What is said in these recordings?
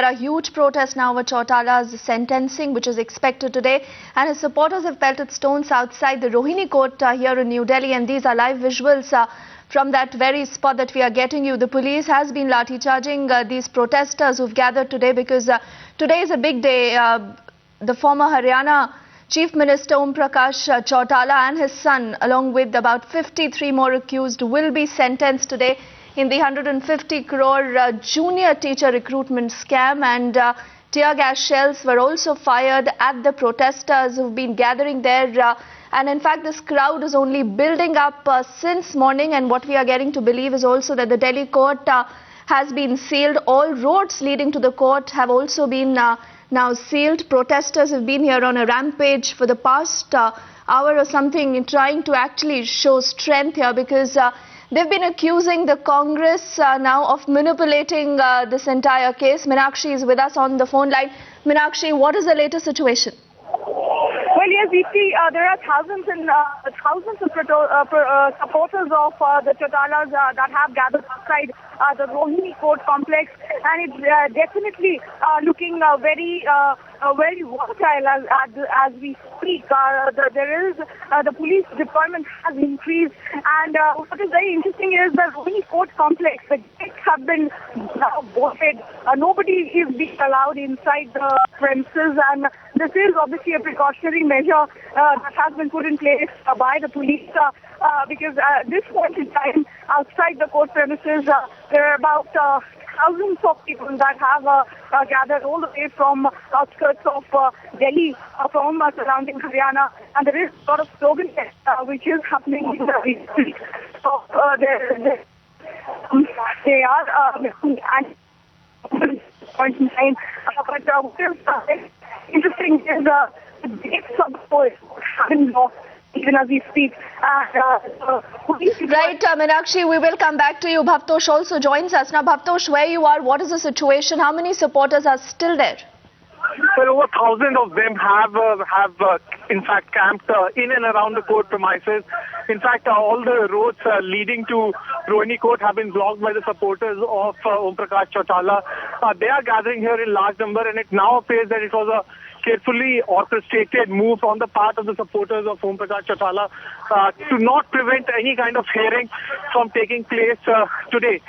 There are huge protests now over Chautala's sentencing, which is expected today, and his supporters have pelted stones outside the Rohini court here in New Delhi, and these are live visuals from that very spot that we are getting you. The police has been lathi charging these protesters who've gathered today because today is a big day. The former Haryana Chief Minister Om Prakash Chautala and his son, along with about 53 more accused, will be sentenced today in the 150 crore junior teacher recruitment scam, and tear gas shells were also fired at the protesters who've been gathering there. And in fact, this crowd is only building up since morning, and what we are getting to believe is also that the Delhi court has been sealed. All roads leading to the court have also been now sealed. Protesters have been here on a rampage for the past hour or something, trying to actually show strength here because they've been accusing the Congress now of manipulating this entire case. Meenakshi is with us on the phone line. Meenakshi, what is the latest situation? Well, yes, we see there are thousands of supporters of the Chautalas that have gathered outside the Rohini court complex, and it's definitely looking very volatile as we speak. The police deployment has increased, and what is very interesting is the Rohini court complex. The gates have been now bolted. Nobody is being allowed inside the premises, and this is obviously a precautionary measure that has been put in place by the police because at this point in time, outside the court premises, there are about thousands of people that have gathered all the way from outskirts of Delhi, from surrounding Haryana, and there is a lot of slogan which is happening in the street. So they are point in time, but what is interesting is the dates of the court have been lost even as we speak. Right, Meenakshi, we will come back to you. Bhavtosh also joins us. Now, Bhavtosh, where you are, what is the situation? How many supporters are still there? Well, over 1,000 of them have in fact camped in and around the court premises. In fact, all the roads leading to Rohini court have been blocked by the supporters of Om Prakash Chautala. They are gathering here in large number, and it now appears that it was a carefully orchestrated move on the part of the supporters of Om Prakash Chautala to not prevent any kind of hearing from taking place today.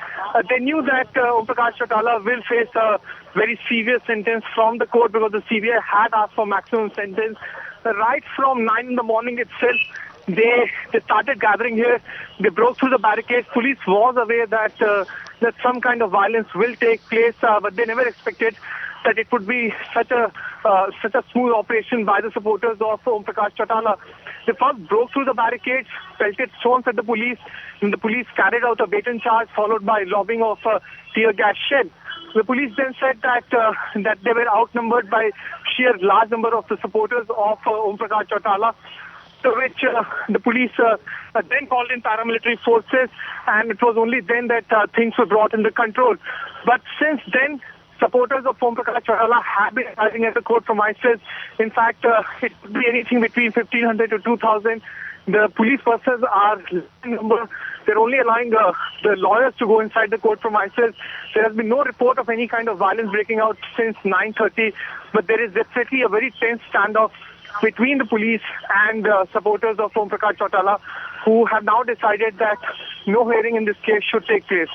They knew that Om Prakash Chautala will face a very serious sentence from the court because the CBI had asked for maximum sentence. Right from 9 in the morning itself, they started gathering here. They broke through the barricades. Police was aware that some kind of violence will take place, but they never expected that it would be such a smooth operation by the supporters of Om Prakash Chautala. They first broke through the barricades, pelted stones at the police, and the police carried out a baton charge followed by lobbing of tear gas shell. The police then said that they were outnumbered by sheer large number of the supporters of Om Prakash Chautala, to which the police then called in paramilitary forces, and it was only then that things were brought under control. But since then, supporters of Om Prakash Chautala have been arriving at the court premises. In fact, it could be anything between 1,500 to 2,000. The police personnel are number. They're only allowing the lawyers to go inside the court premises. There has been no report of any kind of violence breaking out since 9:30, but there is definitely a very tense standoff between the police and supporters of Om Prakash Chautala, who have now decided that no hearing in this case should take place.